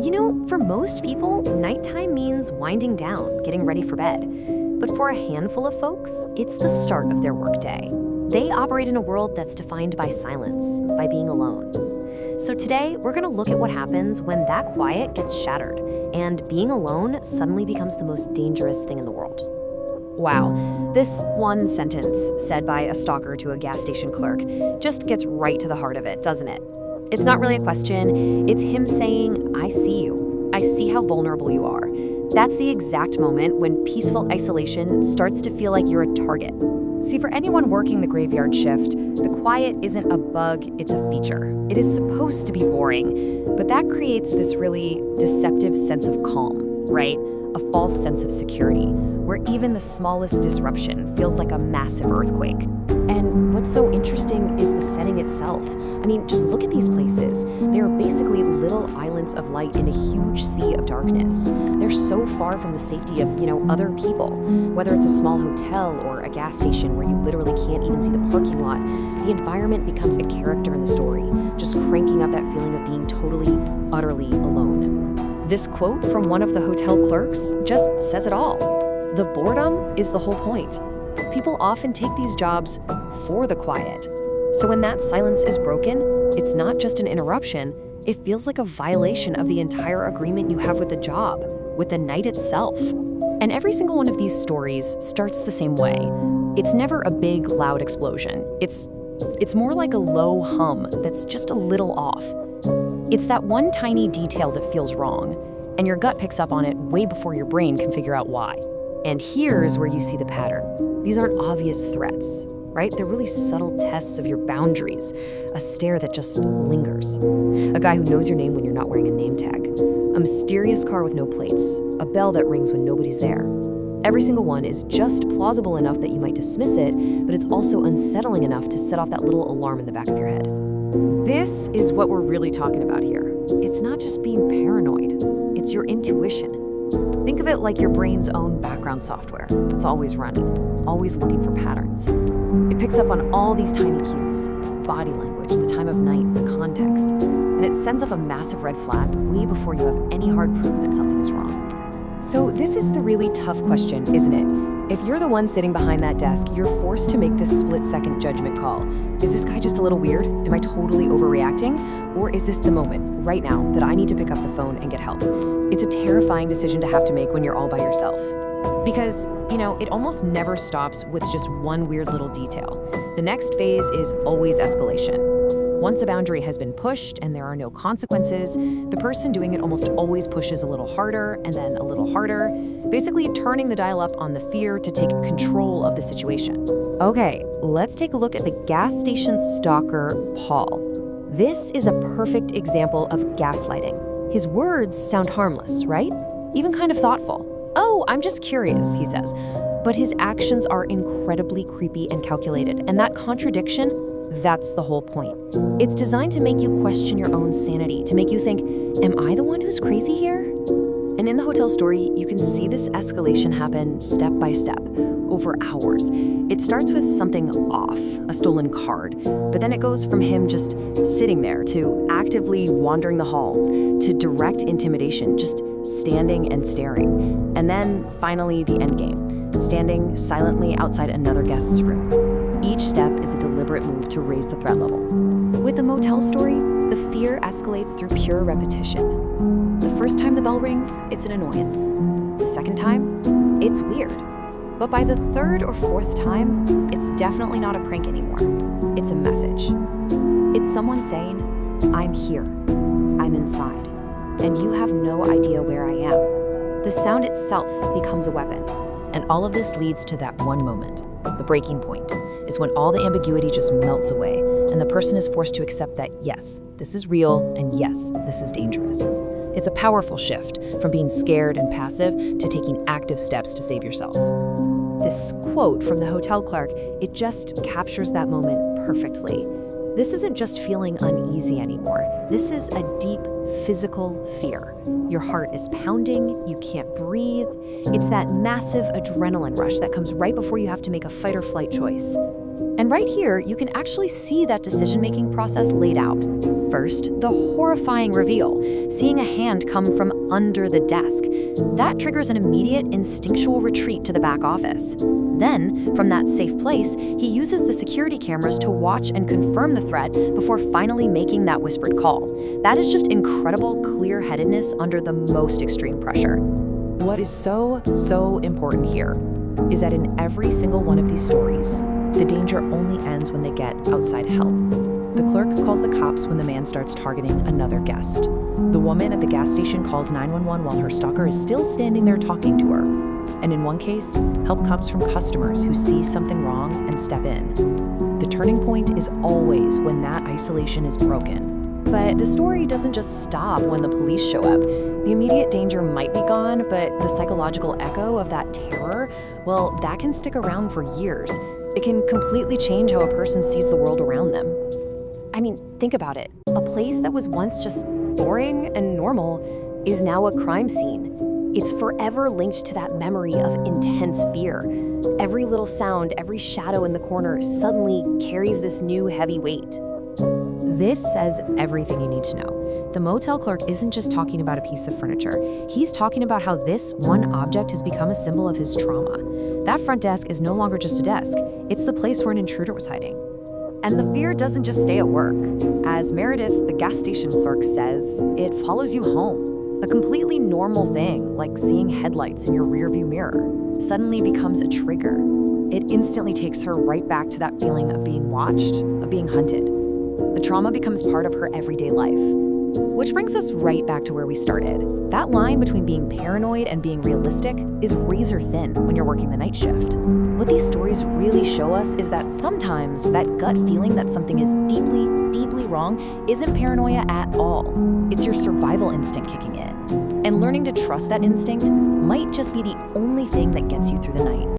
For most people, nighttime means winding down, getting ready for bed. But for a handful of folks, it's the start of their workday. They operate in a world that's defined by silence, by being alone. So today, we're going to look at what happens when that quiet gets shattered and being alone suddenly becomes the most dangerous thing in the world. Wow, this one sentence said by a stalker to a gas station clerk just gets right to the heart of it, doesn't it? It's not really a question, it's him saying, I see you. I see how vulnerable you are. That's the exact moment when peaceful isolation starts to feel like you're a target. See, for anyone working the graveyard shift, the quiet isn't a bug, it's a feature. It is supposed to be boring, but that creates this really deceptive sense of calm, right? A false sense of security, where even the smallest disruption feels like a massive earthquake. And what's so interesting is the setting itself. Just look at these places. They are basically little islands of light in a huge sea of darkness. They're so far from the safety of, other people. Whether it's a small hotel or a gas station where you literally can't even see the parking lot, the environment becomes a character in the story, just cranking up that feeling of being totally, utterly alone. This quote from one of the hotel clerks just says it all. The boredom is the whole point. People often take these jobs for the quiet. So when that silence is broken, it's not just an interruption, it feels like a violation of the entire agreement you have with the job, with the night itself. And every single one of these stories starts the same way. It's never a big, loud explosion. It's more like a low hum that's just a little off. It's that one tiny detail that feels wrong, and your gut picks up on it way before your brain can figure out why. And here's where you see the pattern. These aren't obvious threats, right? They're really subtle tests of your boundaries, a stare that just lingers, a guy who knows your name when you're not wearing a name tag, a mysterious car with no plates, a bell that rings when nobody's there. Every single one is just plausible enough that you might dismiss it, but it's also unsettling enough to set off that little alarm in the back of your head. This is what we're really talking about here. It's not just being paranoid, it's your intuition. Think of it like your brain's own background software that's always running, always looking for patterns. It picks up on all these tiny cues, body language, the time of night, the context, and it sends up a massive red flag way before you have any hard proof that something is wrong. So this is the really tough question, isn't it? If you're the one sitting behind that desk, you're forced to make this split-second judgment call. Is this guy just a little weird? Am I totally overreacting? Or is this the moment, right now, that I need to pick up the phone and get help? It's a terrifying decision to have to make when you're all by yourself. Because, it almost never stops with just one weird little detail. The next phase is always escalation. Once a boundary has been pushed and there are no consequences, the person doing it almost always pushes a little harder and then a little harder, basically turning the dial up on the fear to take control of the situation. Okay, let's take a look at the gas station stalker, Paul. This is a perfect example of gaslighting. His words sound harmless, right? Even kind of thoughtful. Oh, I'm just curious, he says. But his actions are incredibly creepy and calculated, and that contradiction, that's the whole point. It's designed to make you question your own sanity, to make you think, am I the one who's crazy here? And in the hotel story, you can see this escalation happen step by step, over hours. It starts with something off, a stolen card, but then it goes from him just sitting there to actively wandering the halls to direct intimidation, just standing and staring. And then finally the end game, standing silently outside another guest's room. Each step is a deliberate move to raise the threat level. With the motel story, the fear escalates through pure repetition. The first time the bell rings, it's an annoyance. The second time, it's weird. But by the third or fourth time, it's definitely not a prank anymore. It's a message. It's someone saying, I'm here, I'm inside, and you have no idea where I am. The sound itself becomes a weapon, and all of this leads to that one moment. The breaking point is when all the ambiguity just melts away, and the person is forced to accept that, yes, this is real, and yes, this is dangerous. It's a powerful shift from being scared and passive to taking active steps to save yourself. This quote from the hotel clerk, it just captures that moment perfectly. This isn't just feeling uneasy anymore. This is a deep physical fear. Your heart is pounding, you can't breathe. It's that massive adrenaline rush that comes right before you have to make a fight or flight choice. And right here, you can actually see that decision-making process laid out. First, the horrifying reveal, seeing a hand come from under the desk. That triggers an immediate instinctual retreat to the back office. Then, from that safe place, he uses the security cameras to watch and confirm the threat before finally making that whispered call. That is just incredible clear-headedness under the most extreme pressure. What is so important here is that in every single one of these stories, the danger only ends when they get outside help. The clerk calls the cops when the man starts targeting another guest. The woman at the gas station calls 911 while her stalker is still standing there talking to her. And in one case, help comes from customers who see something wrong and step in. The turning point is always when that isolation is broken. But the story doesn't just stop when the police show up. The immediate danger might be gone, but the psychological echo of that terror, well, that can stick around for years. It can completely change how a person sees the world around them. I mean, think about it. A place that was once just boring and normal is now a crime scene. It's forever linked to that memory of intense fear. Every little sound, every shadow in the corner suddenly carries this new heavy weight. This says everything you need to know. The motel clerk isn't just talking about a piece of furniture. He's talking about how this one object has become a symbol of his trauma. That front desk is no longer just a desk. It's the place where an intruder was hiding. And the fear doesn't just stay at work. As Meredith, the gas station clerk, says, it follows you home. A completely normal thing, like seeing headlights in your rearview mirror, suddenly becomes a trigger. It instantly takes her right back to that feeling of being watched, of being hunted. The trauma becomes part of her everyday life. Which brings us right back to where we started. That line between being paranoid and being realistic is razor thin when you're working the night shift. What these stories really show us is that sometimes that gut feeling that something is deeply wrong isn't paranoia at all. It's your survival instinct kicking in. And learning to trust that instinct might just be the only thing that gets you through the night.